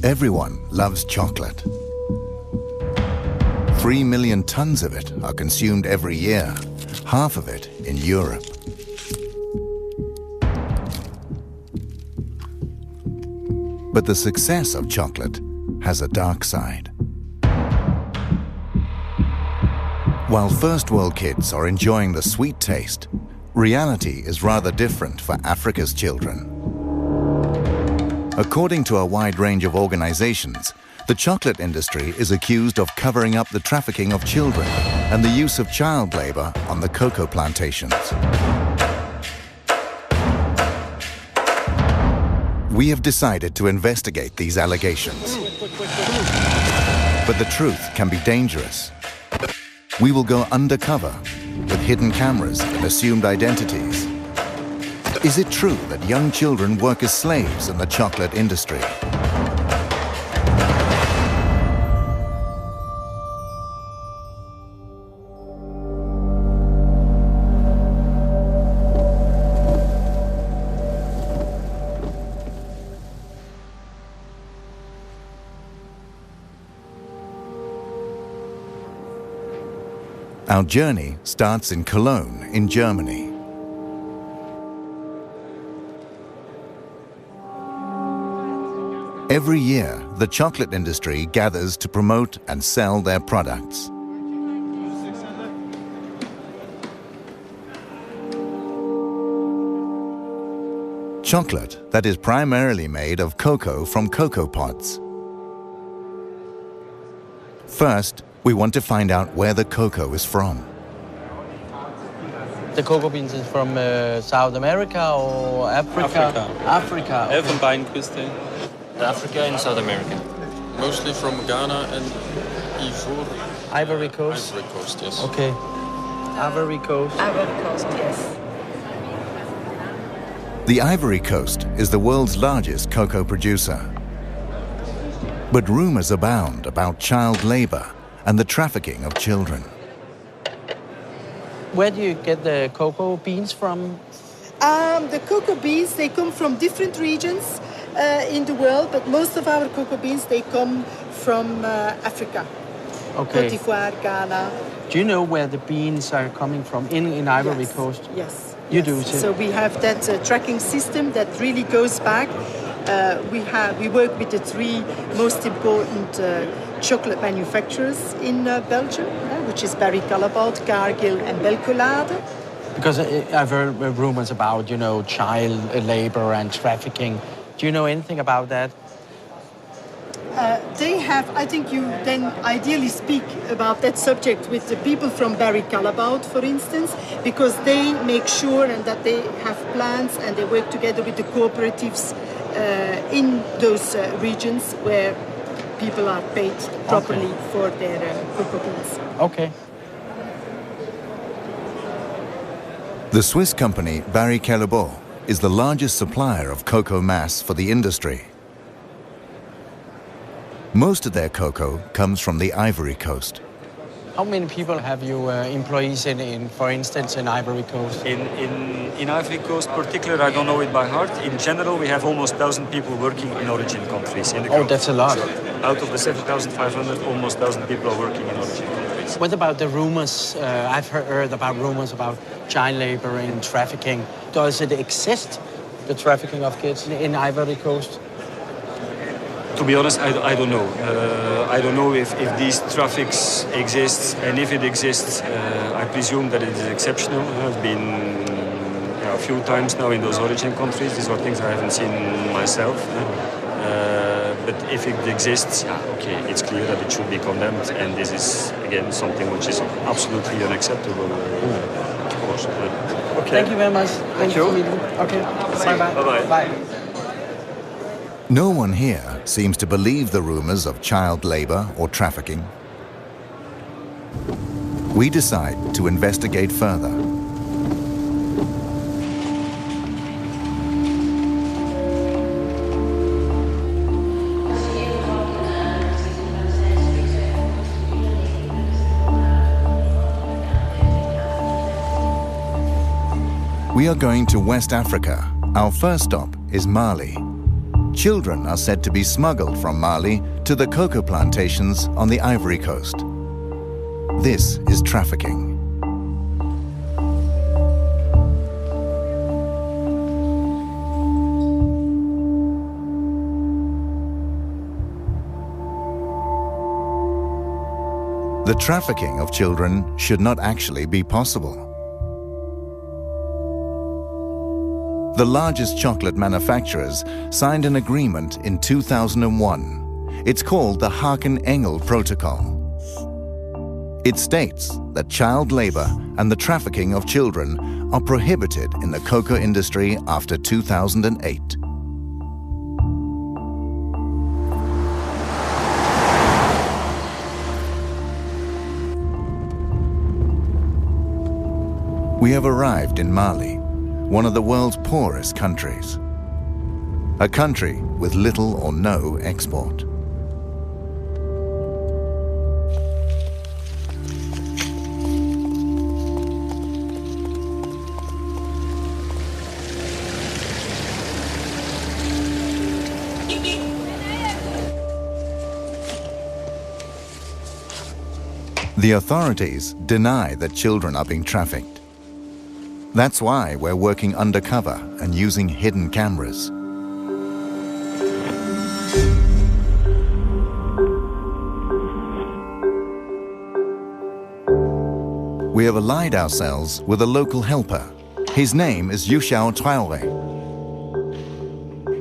Everyone loves chocolate. 3 million tons of it are consumed every year, half of it in Europe. But the success of chocolate has a dark side. While first world kids are enjoying the sweet taste, reality is rather different for Africa's children. According to a wide range of organizations, the chocolate industry is accused of covering up the trafficking of children and the use of child labor on the cocoa plantations. We have decided to investigate these allegations. But the truth can be dangerous. We will go undercover with hidden cameras and assumed identities. Is it true that young children work as slaves in the chocolate industry? Our journey starts in Cologne, in Germany. Every year, the chocolate industry gathers to promote and sell their products. Chocolate that is primarily made of cocoa from cocoa pods. First, we want to find out where the cocoa is from. The cocoa beans is from South America or Africa? Africa. Okay. Elfenbeinküste. Africa and South America. Mostly from Ghana and Ivory Coast? Ivory Coast, yes. Okay. Ivory Coast. Ivory Coast, yes. The Ivory Coast is the world's largest cocoa producer. But rumors abound about child labor and the trafficking of children. Where do you get the cocoa beans from? The cocoa beans, they come from different regions in the world, but most of our cocoa beans, they come from Africa. Okay. Côte d'Ivoire, Ghana. Do you know where the beans are coming from in Ivory Coast? Yes. You do too? So we have that tracking system that really goes back. We work with the three most important chocolate manufacturers in Belgium, which is Barry Callebaut, Cargill and Belcolade. Because I've heard rumors about, child labor and trafficking. Do you know anything about that? They have, I think you then ideally speak about that subject with the people from Barry Callebaut, for instance, because they make sure and that they have plans and they work together with the cooperatives in those regions where people are paid properly for their cocoa beans. Okay. The Swiss company Barry Callebaut is the largest supplier of cocoa mass for the industry. Most of their cocoa comes from the Ivory Coast. How many people have you employees in, for instance, in Ivory Coast? In Ivory Coast particular, I don't know it by heart. In general, we have almost 1,000 people working in origin countries. In the group. That's a lot. Out of the 7,500, almost 1,000 people are working in origin countries. What about the rumors? I've heard about rumors about child labor and trafficking. Does it exist, the trafficking of kids in Ivory Coast? To be honest, I don't know. I don't know if these traffics exist, and if it exists, I presume that it is exceptional. I've been a few times now in those origin countries. These are things I haven't seen myself. But if it exists, okay, it's clear that it should be condemned, and this is, again, something which is absolutely unacceptable, of course. Okay. Thank you very much. Thank you. Okay, bye-bye. Bye-bye. Bye. No one here seems to believe the rumors of child labor or trafficking. We decide to investigate further. We are going to West Africa. Our first stop is Mali. children are said to be smuggled from Mali to the cocoa plantations on the Ivory Coast. This is trafficking. The trafficking of children should not actually be possible. The largest chocolate manufacturers signed an agreement in 2001. It's called the Haken-Engel Protocol. It states that child labor and the trafficking of children are prohibited in the cocoa industry after 2008. We have arrived in Mali, one of the world's poorest countries. A country with little or no export. The authorities deny that children are being trafficked. That's why we're working undercover and using hidden cameras. We have allied ourselves with a local helper. His name is Yushao Traore.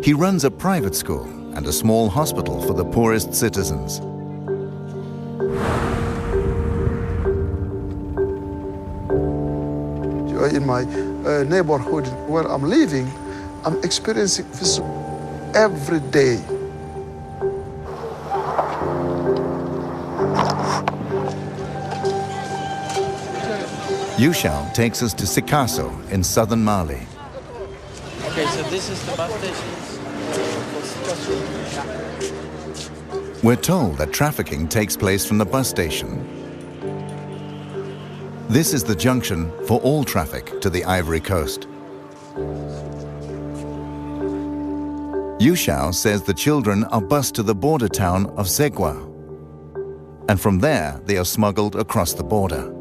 He runs a private school and a small hospital for the poorest citizens. In my neighborhood where I'm living, I'm experiencing this every day. Yushao takes us to Sikasso in southern Mali. Okay, so this is the bus station. We're told that trafficking takes place from the bus station. This is the junction for all traffic to the Ivory Coast. Yushao says the children are bused to the border town of Zegwa, and from there they are smuggled across the border.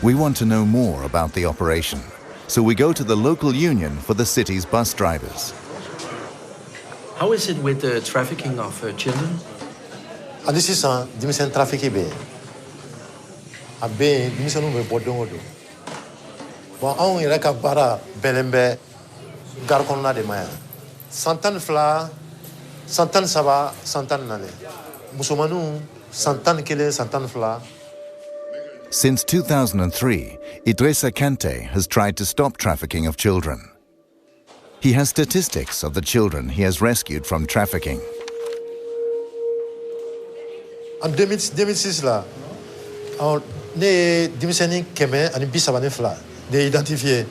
We want to know more about the operation, so we go to the local union for the city's bus drivers. How is it with the trafficking of children? This is a dimension trafficking be. A be dimension we bodong do. Wa on ira ka bara belembe garkonna de maya. Santan fla, santan saba, santan nane. Musumanu santan kele, santan fla. Since 2003, Idrissa Kante has tried to stop trafficking of children. He has statistics of the children he has rescued from trafficking. En 2006 là, ne dimiseni keme ani bisabane fla de identifier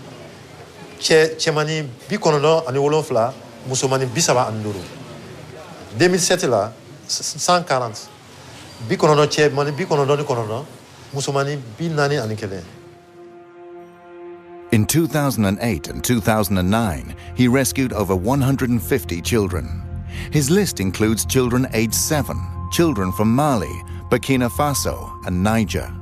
chemani bikonono ani wolofla musomani bisaba anduru. 2007 là 140 bikonono chemani bikonono ni konono musomani binani ani kele. In 2008 and 2009, he rescued over 150 children. His list includes children aged 7, children from Mali, Burkina Faso, and Niger.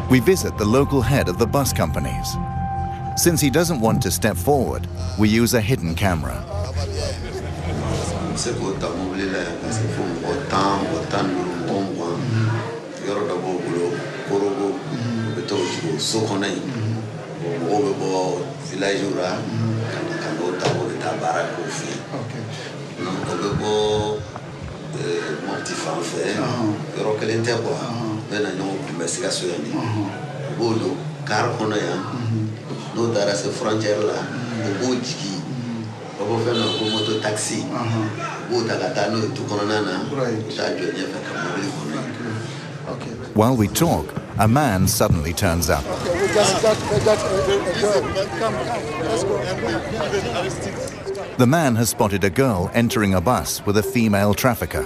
We visit the local head of the bus companies. Since he doesn't want to step forward, we use a hidden camera. No dara se frontière là bo jiki bo fe no ko moto taxi bo tagata no tu kono nana ta jonya fa ka mo. While we talk, a man suddenly turns up. Okay, we just got a girl. Come, let's go. The man has spotted a girl entering a bus with a female trafficker.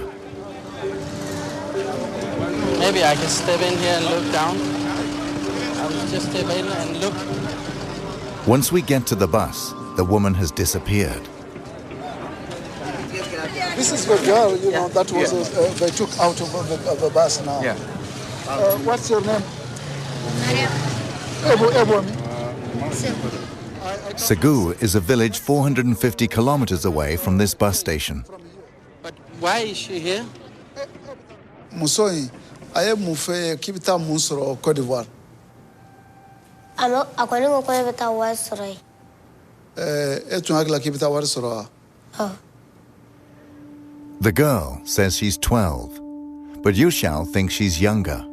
Maybe I can step in here and look down. I'll just step in and look. Once we get to the bus, the woman has disappeared. This is the girl, you know, that was they took out of the bus now. Yeah. What's your name? Segu is a village 450 kilometers away from this bus station. But why is she here? Musoi, I am Mufe Kibita Musoro, Cote d'Ivoire. According to Kibita was right. Etunagla Kibita Warsoro. The girl says she's 12, but Yushao thinks she's younger.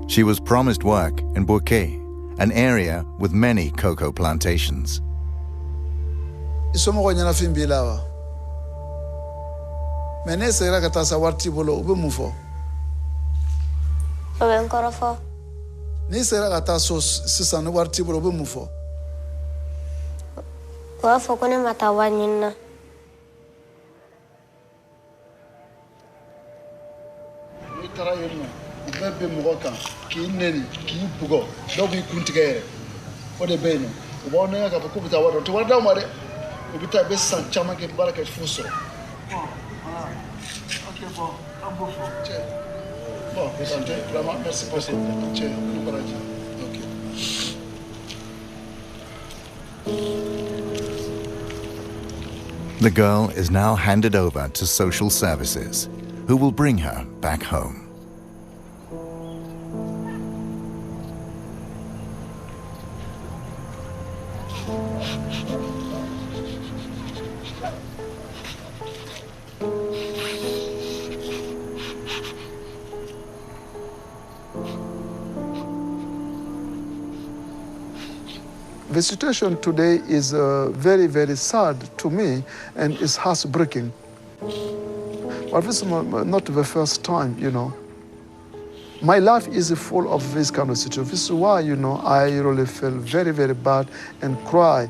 She was promised work in Bouquet, an area with many cocoa plantations. Isomo nyana fimbilawa. Menese era katasa warti bolo ube mufo. Oben korofo. Ni sera kataso sisa no warti bolo ube mufo. Wa fokone matawa nyina. Tara yeno bebe mugoka ki neri ki bugo do bi kuntigere o de beno o bo na ka ko bita wado to wada mo de o bita be san chama ke baraka fuso okay bon ambo fo che bon pesante vraiment merci pour cette che no courage okay. The girl is now handed over to social services, who will bring her back home. The situation today is very, very sad to me, and it's heartbreaking. But this is not the first time, you know. My life is full of this kind of situation. This is why, you know, I really feel very, very bad and cry.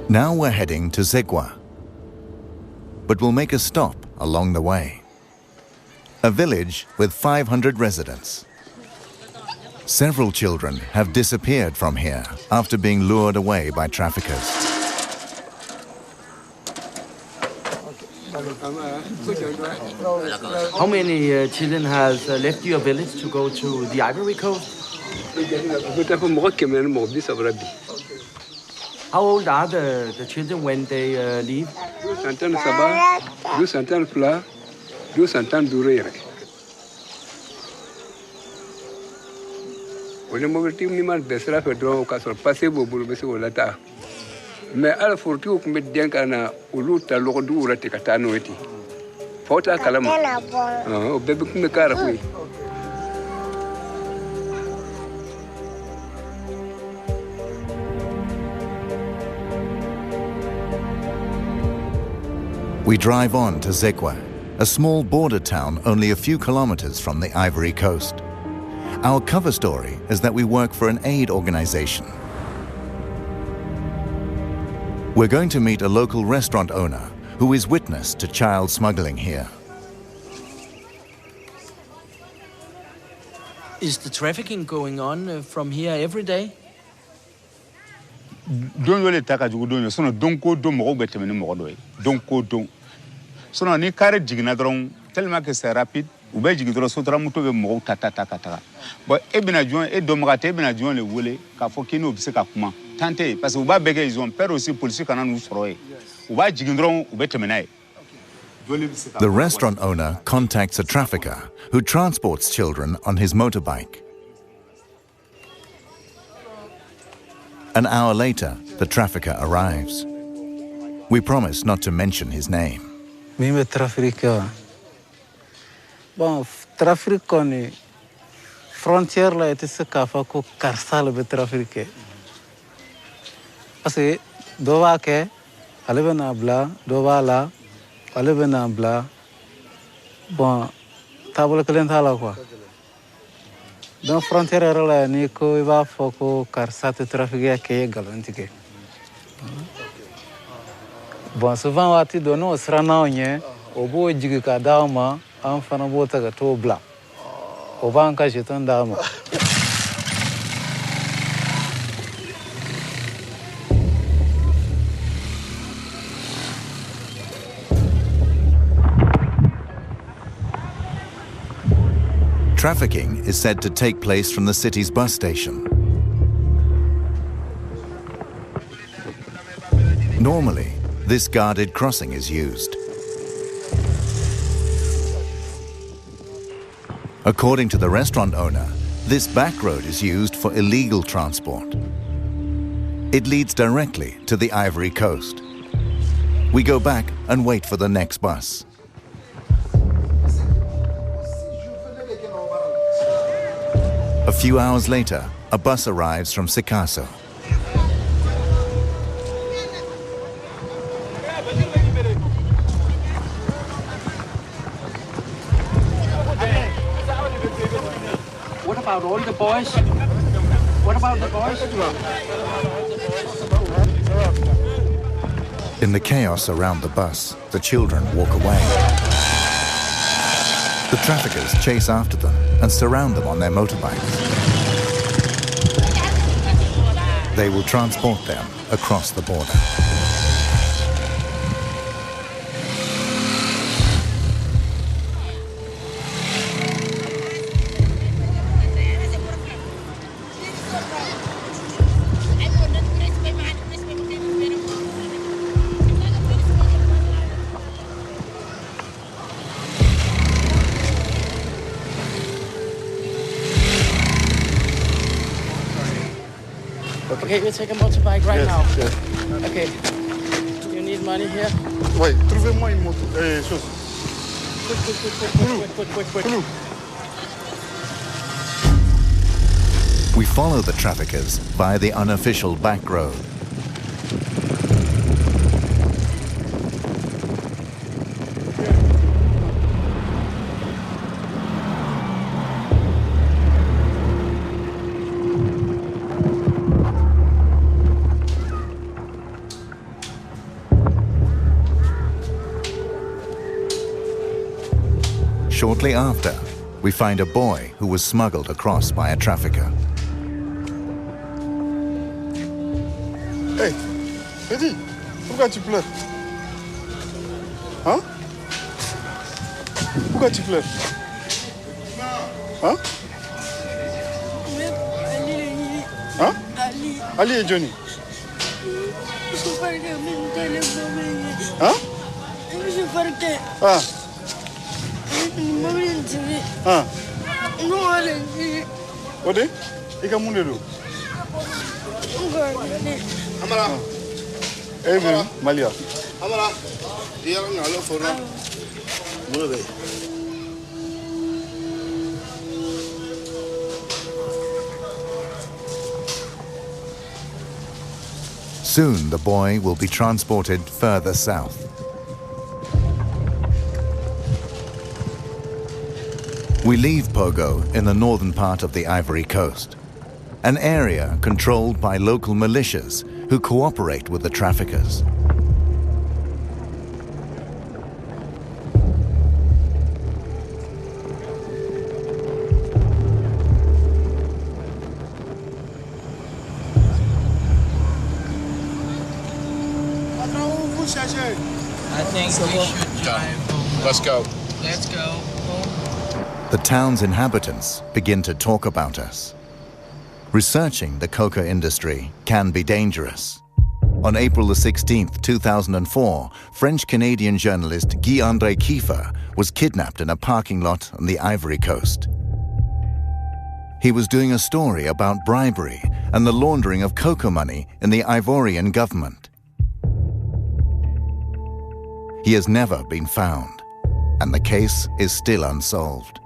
Now we're heading to Zegwa, but we'll make a stop along the way. A village with 500 residents. Several children have disappeared from here after being lured away by traffickers. How many children has left your village to go to the Ivory Coast? How old are the children when they leave? 200 Sabah, 200 Fla, 200 Durere. When the mobility minimal besra fedro castle passable bulbese lata. Me ala fortu kumbet diankana uluta lodu urate katano eti. Fota kalama. Oh, bebe kumekara kui. We drive on to Zegwa, a small border town only a few kilometers from the Ivory Coast. Our cover story is that we work for an aid organization. We're going to meet a local restaurant owner who is witness to child smuggling here. Is the trafficking going on from here every day? Don't really take a good so don't go do more better than more. Don't go do. So now, ni carry jignadron. Tell me que c'est rapide. Ou bien jigidro sotra muto be more tata. But ebina juan e domrate ebina juan le wole ka fokino obse ka kuma. Tante parce que ou ba bege ils ont peur aussi police kana nous soroye. Ou ba jigidron ou better menaye. The restaurant owner contacts a trafficker who transports children on his motorbike. An hour later, the trafficker arrives. We promise not to mention his name. Mimi trafficker. Bon, trafficker ni frontière la ete se kafa ko karsal be trafficker. Parce que dova ke alebe na bla, dova la alebe na bla. Bon, table kelen thala quoi. Dans frontière la ni ko iba foko karsate trafficker ke galantike. Bon, souvent wati dono srana onye obo jigi ka dauma an fana bota ga to bla. Oba an ka jeton dauma. Trafficking is said to take place from the city's bus station. Normally, this guarded crossing is used. According to the restaurant owner, this back road is used for illegal transport. It leads directly to the Ivory Coast. We go back and wait for the next bus. A few hours later, a bus arrives from Sikasso. What about all the boys? What about the boys? In the chaos around the bus, the children walk away. The traffickers chase after them and surround them on their motorbikes. They will transport them across the border. Okay, you take a motorbike right now. Yes. Okay. You need money here? Oui, trouvez-moi une moto. Chose. Quick. We follow the traffickers via the unofficial back road. Shortly after, we find a boy who was smuggled across by a trafficker. Hey, Eddie, pourquoi tu pleures? Hein? Pourquoi tu pleures? Hein? Hein? Ali et Johnny. Hein? Ah. Ah. Ode? Ika munde do. Amara. Eh, Malia. Amara. Dia ngalo fora. Move. Soon the boy will be transported further south. We leave Pogo in the northern part of the Ivory Coast, an area controlled by local militias who cooperate with the traffickers. I think we should drive. Let's go. Let's go. The town's inhabitants begin to talk about us. Researching the coca industry can be dangerous. On April the 16th, 2004, French-Canadian journalist Guy-André Kiefer was kidnapped in a parking lot on the Ivory Coast. He was doing a story about bribery and the laundering of cocoa money in the Ivorian government. He has never been found, and the case is still unsolved.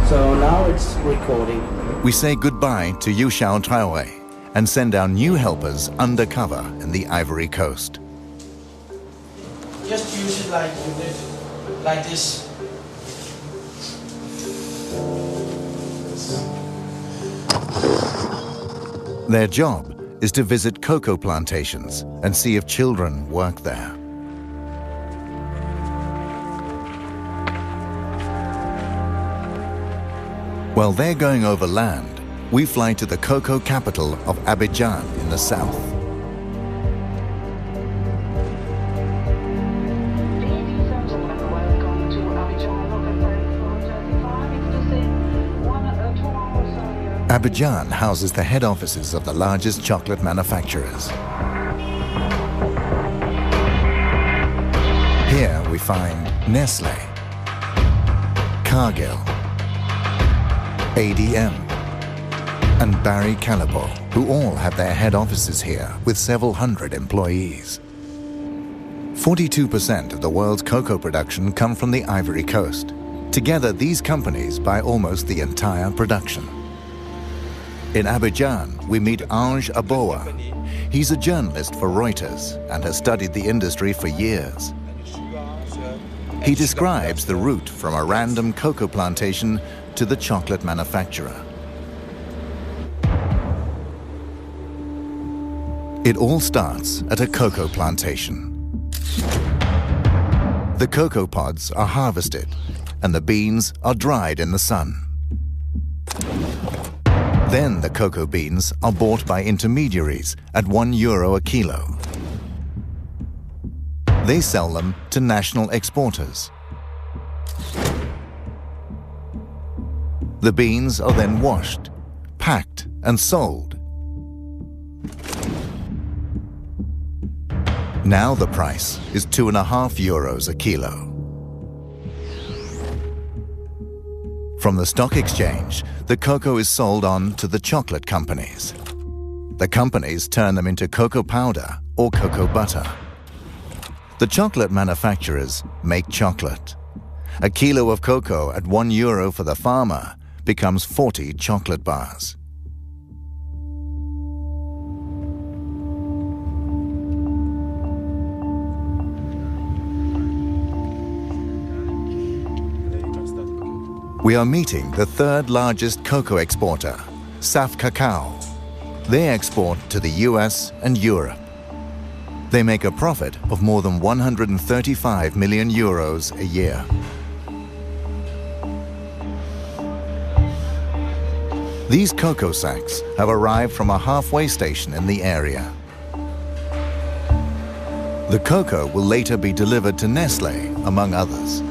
So now it's recording. We say goodbye to Yu Xiao Traore and send our new helpers undercover in the Ivory Coast. Just use it like you did, like this. Their job is to visit cocoa plantations and see if children work there. While they're going over land, we fly to the cocoa capital of Abidjan in the south. Abidjan houses the head offices of the largest chocolate manufacturers. Here we find Nestlé, Cargill, ADM, and Barry Callebaut, who all have their head offices here with several hundred employees. 42% of the world's cocoa production come from the Ivory Coast. Together, these companies buy almost the entire production. In Abidjan, we meet Ange Aboa. He's a journalist for Reuters and has studied the industry for years. He describes the route from a random cocoa plantation to the chocolate manufacturer. It all starts at a cocoa plantation. The cocoa pods are harvested and the beans are dried in the sun. Then the cocoa beans are bought by intermediaries at €1 a kilo. They sell them to national exporters. The beans are then washed, packed, and sold. Now the price is €2.50 a kilo. From the stock exchange, the cocoa is sold on to the chocolate companies. The companies turn them into cocoa powder or cocoa butter. The chocolate manufacturers make chocolate. A kilo of cocoa at €1 for the farmer becomes 40 chocolate bars. We are meeting the third largest cocoa exporter, Saf Cacao. They export to the US and Europe. They make a profit of more than €135 million a year. These cocoa sacks have arrived from a halfway station in the area. The cocoa will later be delivered to Nestlé, among others.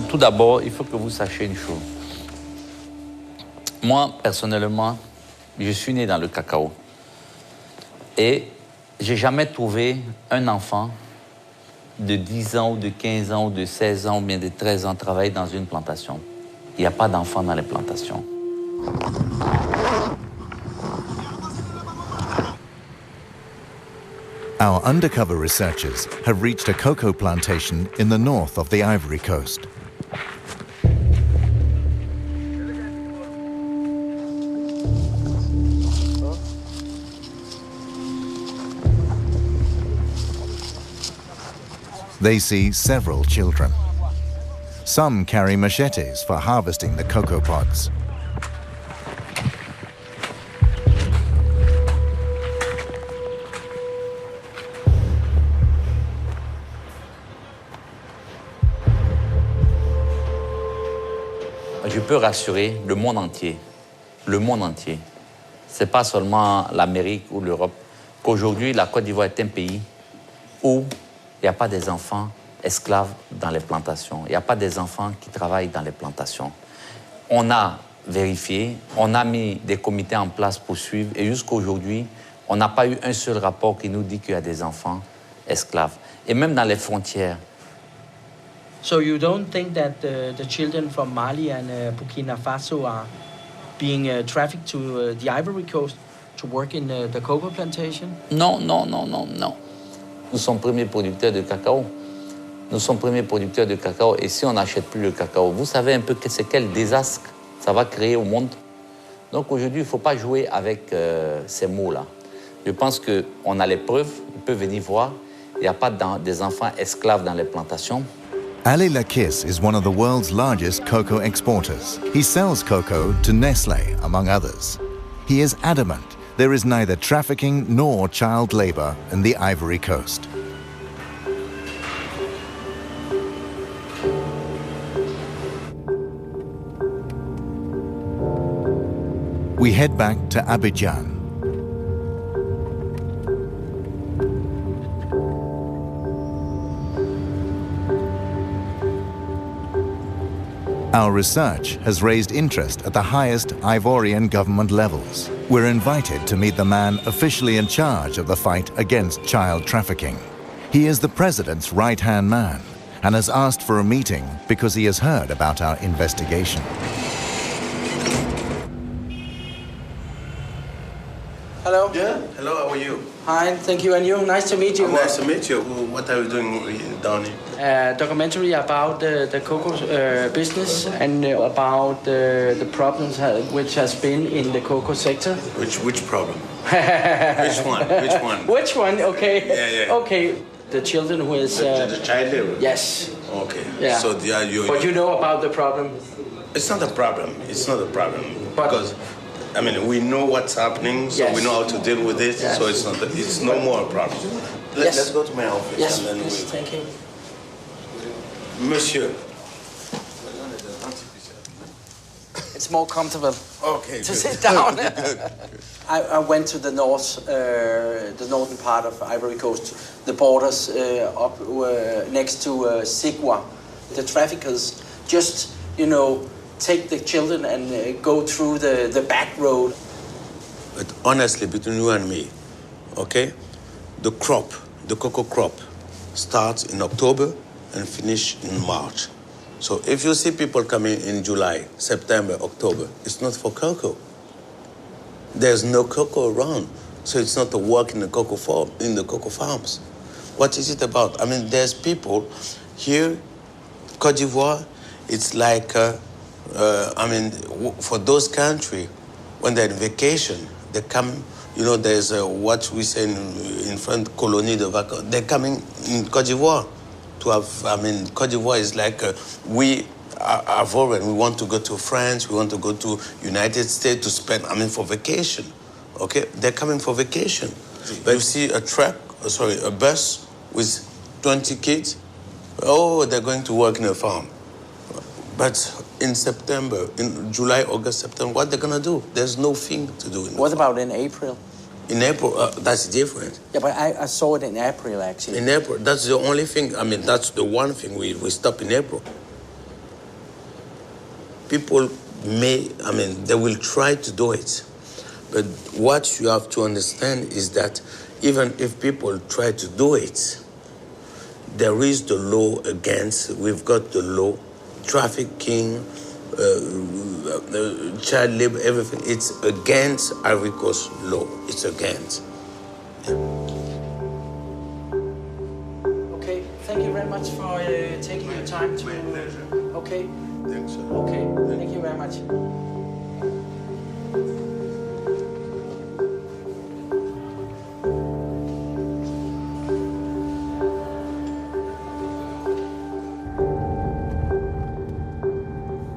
Tout d'abord, il faut que vous sachiez une chose. Moi, personnellement, je suis né dans le cacao. Et j'ai jamais trouvé un enfant de 10 ans ou de 15 ans ou de 16 ans ou bien de 13 ans travailler dans une plantation. Il n'y a pas d'enfants dans les plantations. Our undercover researchers have reached a cocoa plantation in the north of the Ivory Coast. They see several children. Some carry machetes for harvesting the cocoa pods. je peux rassurer le monde entier. C'est pas seulement l'Amérique ou l'Europe, qu'aujourd'hui, la Côte d'Ivoire est un pays où il n'y a pas des enfants esclaves dans les plantations. Il n'y a pas des enfants qui travaillent dans les plantations. On a vérifié, on a mis des comités en place pour suivre, et jusqu'à aujourd'hui, on n'a pas eu un seul rapport qui nous dit qu'il y a des enfants esclaves. Et même dans les frontières. So you don't think that the children from Mali and Burkina Faso are being trafficked to the Ivory Coast to work in the cocoa plantation? Non. Nous sommes premiers producteurs de cacao. Et si on n'achète plus le cacao, vous savez un peu c'est quel désastre ça va créer au monde. Donc aujourd'hui, il ne faut pas jouer avec ces mots-là. Je pense qu'on a les preuves, on peut venir voir. Il n'y a pas des enfants esclaves dans les plantations. Ali Lakis is one of the world's largest cocoa exporters. He sells cocoa to Nestlé, among others. He is adamant there is neither trafficking nor child labor in the Ivory Coast. We head back to Abidjan. Our research has raised interest at the highest Ivorian government levels. We're invited to meet the man officially in charge of the fight against child trafficking. He is the president's right-hand man and has asked for a meeting because he has heard about our investigation. Hello. Yeah, hello, how are you? Hi, thank you, and you. Nice to meet you. Nice to meet you. What are you doing down here? Documentary about the cocoa business and about the problems which has been in the cocoa sector. Which problem? Which one? Which one? Which one? Okay. Yeah. Okay. The children who is... the child labor? Yes. Okay. Yeah. So but you know about the problem? It's not a problem. It's not a problem. Because... I mean, we know what's happening, so we know how to deal with it. Yes. So it's no more a problem. Let's go to my office. Yes, and then please, thank you. Monsieur. It's more comfortable. Okay. To sit down. I went to the northern part of Ivory Coast, the borders up next to Sigua. The traffickers just, take the children and go through the back road. But honestly, between you and me, okay, the cocoa crop, starts in October and finish in March. So if you see people coming in July, September, October, it's not for cocoa. There's no cocoa around, so it's not a work in the cocoa farms. What is it about? I mean, there's people here, Côte d'Ivoire, it's like. For those countries, when they're on vacation, they come, there's what we say in French, colonie de vacances. They're coming in Côte d'Ivoire to have, Côte d'Ivoire is like, we are foreign. We want to go to France, we want to go to United States to spend, for vacation. Okay? They're coming for vacation. But you see a bus with 20 kids, they're going to work in a farm. But in September, in July, August, September, what they're going to do? There's no thing to do. What about in April? In April, that's different. Yeah, but I saw it in April, actually. In April, that's the only thing, that's the one thing we stop in April. People they will try to do it. But what you have to understand is that even if people try to do it, there is the law against, we've got the law, trafficking, child labor, everything. It's against Ivory Coast law. It's against. Okay, thank you very much for taking your time to... My pleasure. Okay. Thanks, sir. Okay, thank you very much.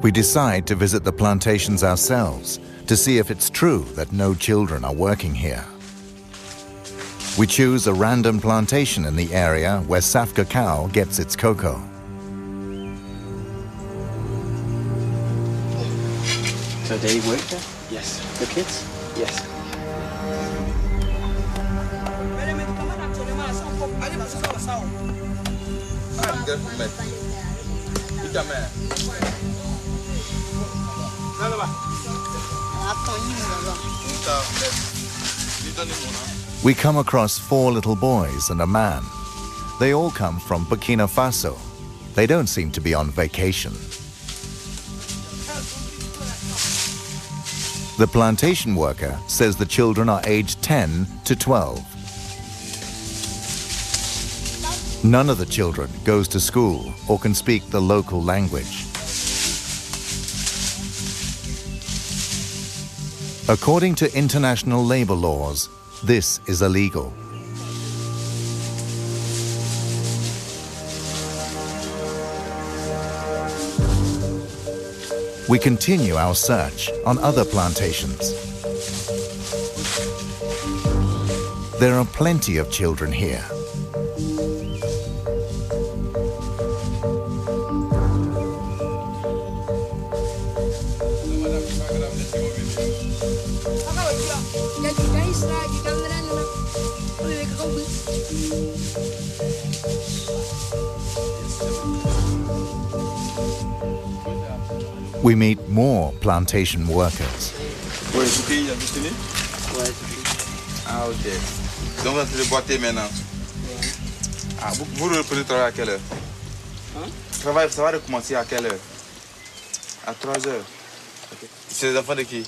We decide to visit the plantations ourselves to see if it's true that no children are working here. We choose a random plantation in the area where Saf Cacao gets its cocoa. So they work there? Yes. The kids? Yes. We come across 4 little boys and a man. They all come from Burkina Faso. They don't seem to be on vacation. The plantation worker says the children are aged 10 to 12. None of the children goes to school or can speak the local language. According to international labor laws, this is illegal. We continue our search on other plantations. There are plenty of children here. We meet more plantation workers. Ouais, est-ce qu'il y a destiné? Ouais. Ah, ok. Donc, vous allez boiter maintenant? Ah, vous reprenez le travail à quelle heure? Hein? Travail, ça va recommencer à quelle heure? À 3 heures. Okay. C'est les enfants de qui?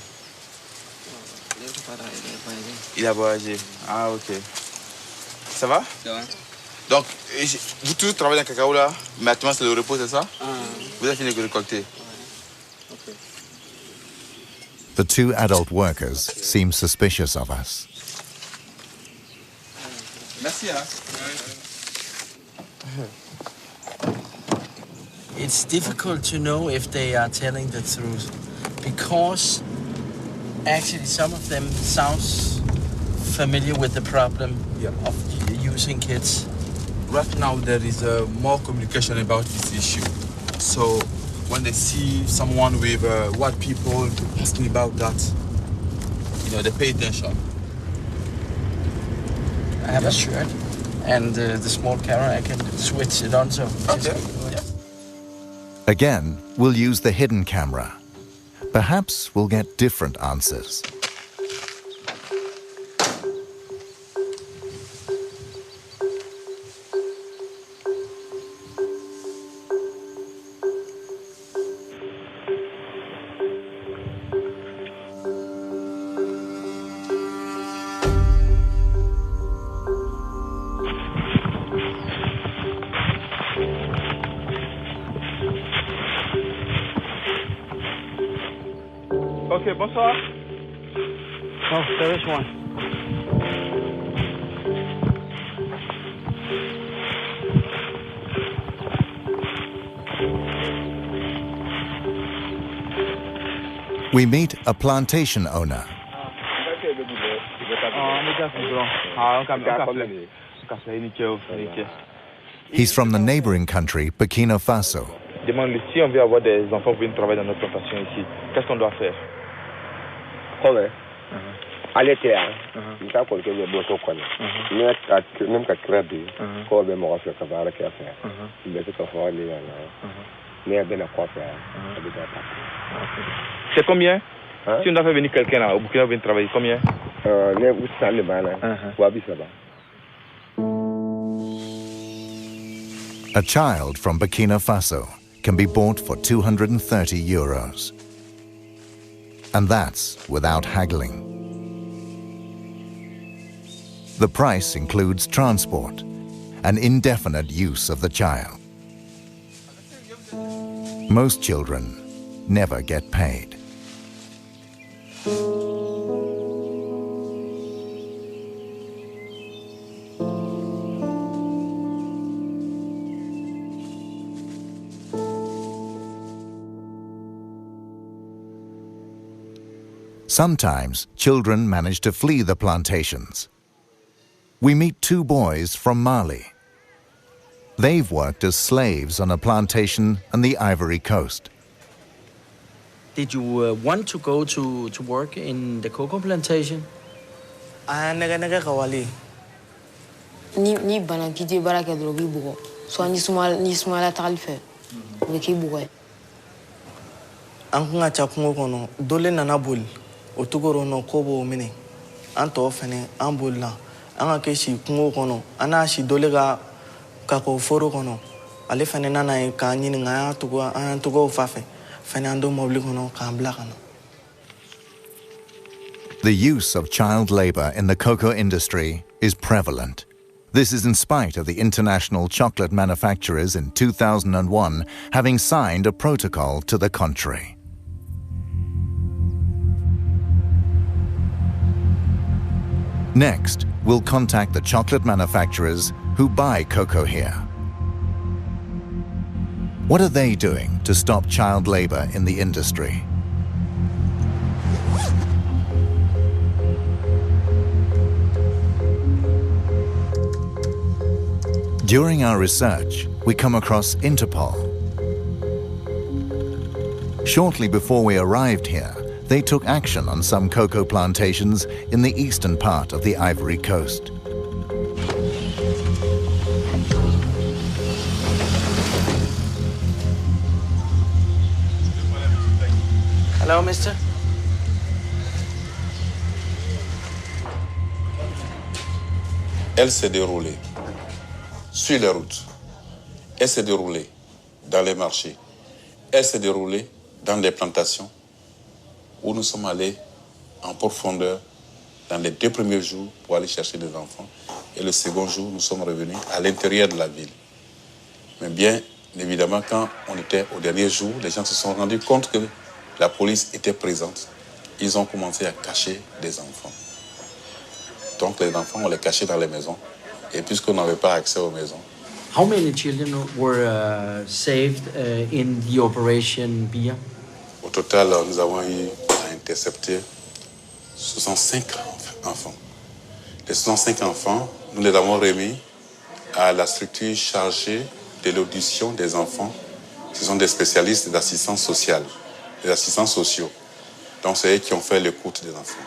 Il a voyagé. Ah, ok. Ça va? Ça va. Donc, vous tous travaillez dans le cacao là, mais actuellement c'est le repos, c'est ça? Ah. Vous avez fini de récolter? Okay. The 2 adult workers seem suspicious of us. Merci, hein? It's difficult to know if they are telling the truth because actually some of them sounds familiar with the problem of using kids. Right now there is more communication about this issue. So when they see someone with white people asking about that, you know, they pay attention. I have a shirt and the small camera, I can switch it on so. Okay. Again, we'll use the hidden camera. Perhaps we'll get different answers. Ok, bonsoir. Oh, there is one. We meet a plantation owner. He's from the neighboring country, Burkina Faso. Demande si on veut avoir des enfants pour venir travailler dans notre plantation ici, qu'est-ce qu'on doit faire? Ale te ya nta ko ke bo to ko ne ka nem ka kredi ko be mo ka bara ke fa be to ko le ya ne be na ko fa C'est combien? Si on doit faire venir quelqu'un là au Burkina venir travailler, combien? Ne vous savez bana wa bi saba. A child from Burkina Faso can be bought for €230. And that's without haggling. The price includes transport and indefinite use of the child. Most children never get paid. Sometimes children manage to flee the plantations. We meet 2 boys from Mali. They've worked as slaves on a plantation on the Ivory Coast. Did you want to go to work in the cocoa plantation? Ni bana kiti baraka drogi bugo. So ni smala talfe. Wiki bugo. Ankunga chakungo kono dole nana bol. Otugoro no kobo mine. Anto fene ambola. Anga keshi kungo kono. Ana shi dole ga kako foro kono. Ale fene nana e ka nyini nga tugo fafe. Fene ando mobli kono ka ambla kono. The use of child labor in the cocoa industry is prevalent. This is in spite of the international chocolate manufacturers in 2001 having signed a protocol to the contrary. Next, we'll contact the chocolate manufacturers who buy cocoa here. What are they doing to stop child labor in the industry? During our research, we come across Interpol. Shortly before we arrived here, they took action on some cocoa plantations in the eastern part of the Ivory Coast. Hello, mister. Elle s'est déroulée sur les routes. Elle s'est déroulée dans les marchés. Elle s'est déroulée dans les plantations où nous sommes allés en profondeur dans les 2 premiers jours pour aller chercher des enfants. Et le second jour, nous sommes revenus à l'intérieur de la ville. Mais bien évidemment, quand on était au dernier jour, les gens se sont rendus compte que la police était présente. Ils ont commencé à cacher des enfants. Donc les enfants, on les cachait dans les maisons. Et puisqu'on n'avait pas accès aux maisons. How many children were saved in the operation Bia? Au total, nous avons eu à intercepter 65 enfants. Les 65 enfants, nous les avons remis à la structure chargée de l'audition des enfants. Ce sont des spécialistes d'assistance sociale, des assistants sociaux. Donc c'est eux qui ont fait l'écoute des enfants.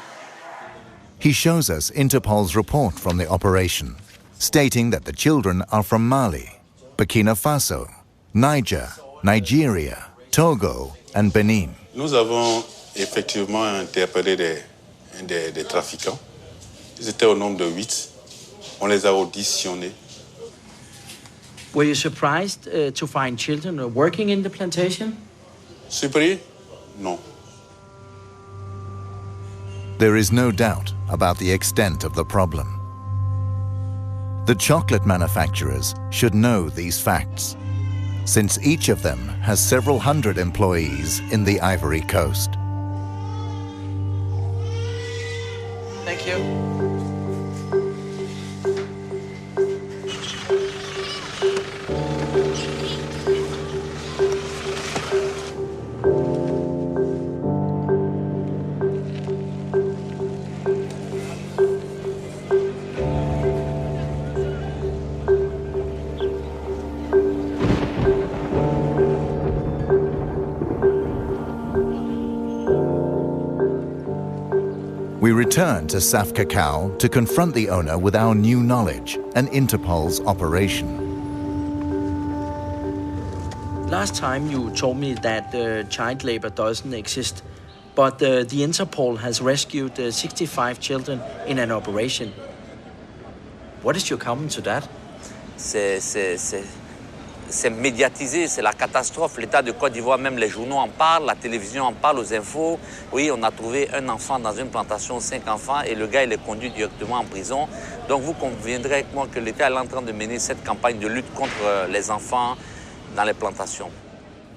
He shows us Interpol's report from the operation, stating that the children are from Mali, Burkina Faso, Niger, Nigeria, Togo, and Benin. Nous avons effectivement interpellé des trafiquants. Ils étaient au nombre de 8. On les a auditionnés. Were you surprised to find children working in the plantation? Surpris? Non. There is no doubt about the extent of the problem. The chocolate manufacturers should know these facts, since each of them has several hundred employees in the Ivory Coast. Thank you. We return to Saf Cacao to confront the owner with our new knowledge and Interpol's operation. Last time you told me that child labor doesn't exist, but the Interpol has rescued 65 children in an operation. What is your comment to that? C'est médiatisé, c'est la catastrophe. L'État de Côte d'Ivoire, même les journaux en parlent, la télévision en parle, aux infos. Oui, on a trouvé un enfant dans une plantation, 5 enfants, et le gars, il est conduit directement en prison. Donc vous conviendrez avec moi que l'État est en train de mener cette campagne de lutte contre les enfants dans les plantations.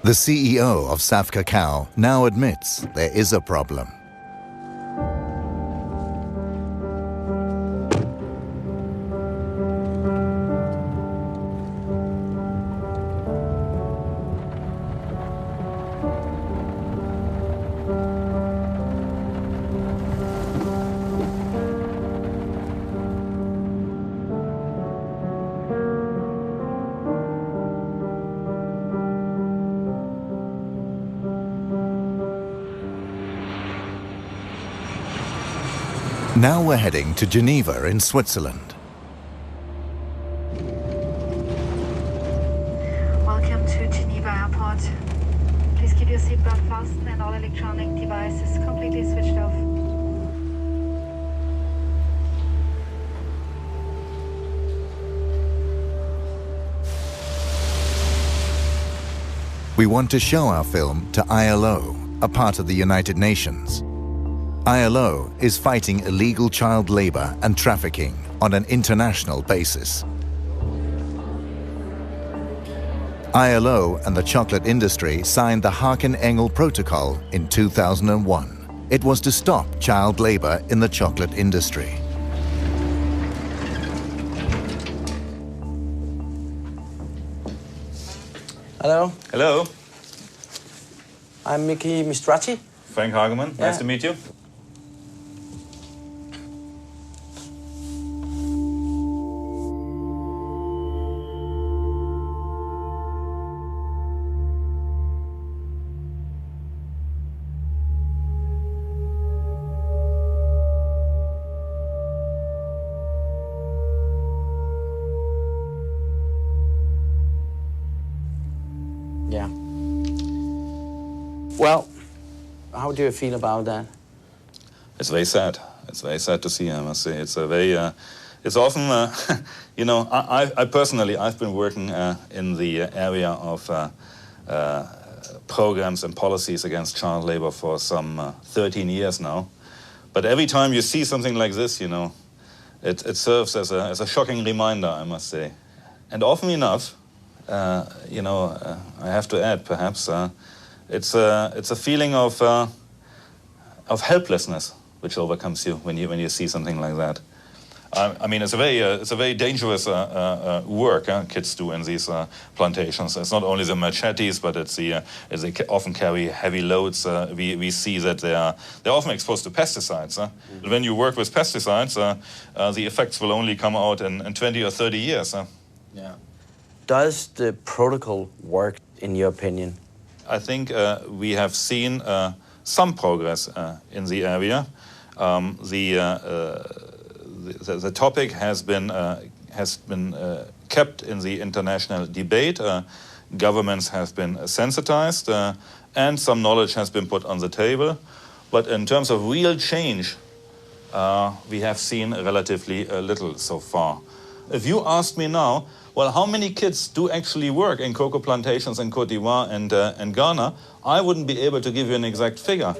The CEO of Saf Cacao now admits there is a problem. Now we're heading to Geneva in Switzerland. Welcome to Geneva Airport. Please keep your seatbelt fastened and all electronic devices completely switched off. We want to show our film to ILO, a part of the United Nations. ILO is fighting illegal child labor and trafficking on an international basis. ILO and the chocolate industry signed the Haken-Engel Protocol in 2001. It was to stop child labor in the chocolate industry. Hello. Hello. I'm Mickey Mistrati. Frank Hageman. Nice to meet you. Yeah. Well, how do you feel about that? It's very sad. It's very sad to see, I must say. It's a very, it's often, you know, I personally, I've been working in the area of programs and policies against child labor for some 13 years now. But every time you see something like this, you know, it serves as a shocking reminder, I must say. And often enough, you know, I have to add, perhaps, it's a feeling of helplessness which overcomes you when you see something like that. I mean, it's a very dangerous work kids do in these plantations. It's not only the machetes, but it's they often carry heavy loads. We see that they're often exposed to pesticides. When you work with pesticides, the effects will only come out in 20 or 30 years. Yeah. Does the protocol work, in your opinion? I think we have seen some progress in the area. The topic has been kept in the international debate. Governments have been sensitized, and some knowledge has been put on the table. But in terms of real change, we have seen relatively little so far. If you ask me now, well, how many kids do actually work in cocoa plantations in Côte d'Ivoire and Ghana, I wouldn't be able to give you an exact figure.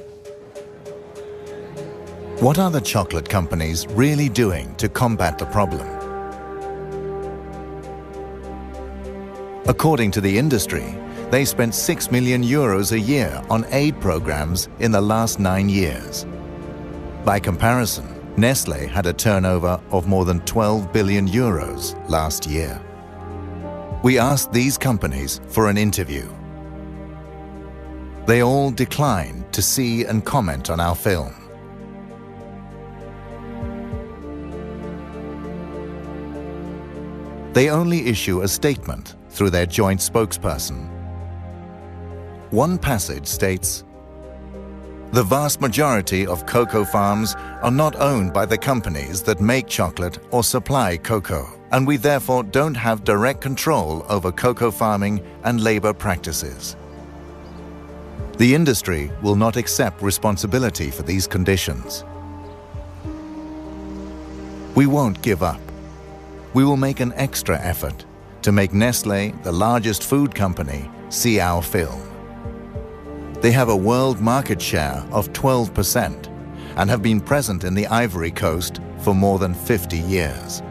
What are the chocolate companies really doing to combat the problem? According to the industry, they spent €6 million a year on aid programs in the last 9 years. By comparison, Nestlé had a turnover of more than €12 billion last year. We asked these companies for an interview. They all declined to see and comment on our film. They only issue a statement through their joint spokesperson. One passage states, "The vast majority of cocoa farms are not owned by the companies that make chocolate or supply cocoa, and we therefore don't have direct control over cocoa farming and labor practices. The industry will not accept responsibility for these conditions. We won't give up. We will make an extra effort to make Nestlé, the largest food company, see our film. They have a world market share of 12% and have been present in the Ivory Coast for more than 50 years.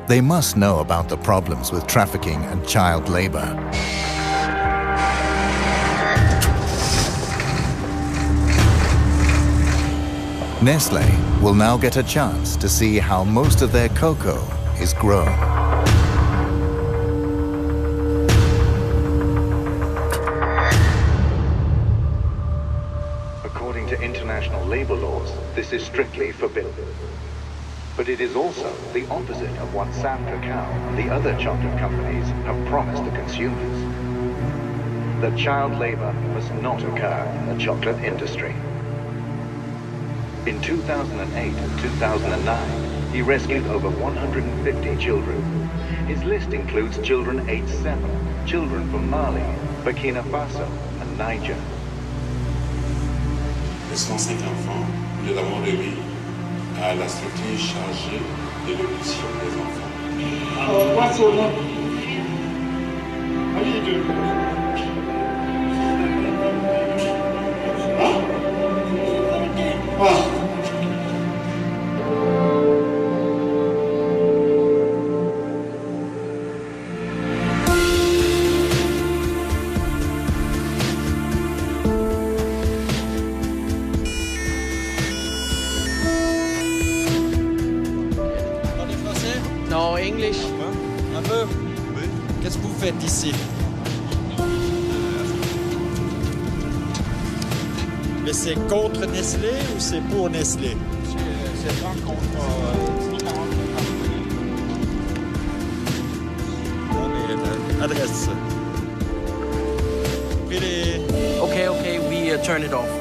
They must know about the problems with trafficking and child labor." Nestlé will now get a chance to see how most of their cocoa is grown. According to international labor laws, this is strictly forbidden. But it is also the opposite of what Sam Cacao and the other chocolate companies have promised the consumers. That child labor must not occur in the chocolate industry. In 2008 and 2009, he rescued over 150 children. His list includes children aged 7, children from Mali, Burkina Faso, and Niger. Les 105 enfants, nous les avons remis à la structure chargée de l'éducation des enfants. Alors, what's your name? How do you do? Huh? Ah. Non, English. Un peu. Oui. Qu'est-ce que vous faites ici? Mais c'est contre Nestlé ou c'est pour Nestlé? C'est pas contre. Non, mais adresse. Okay, we turn it off.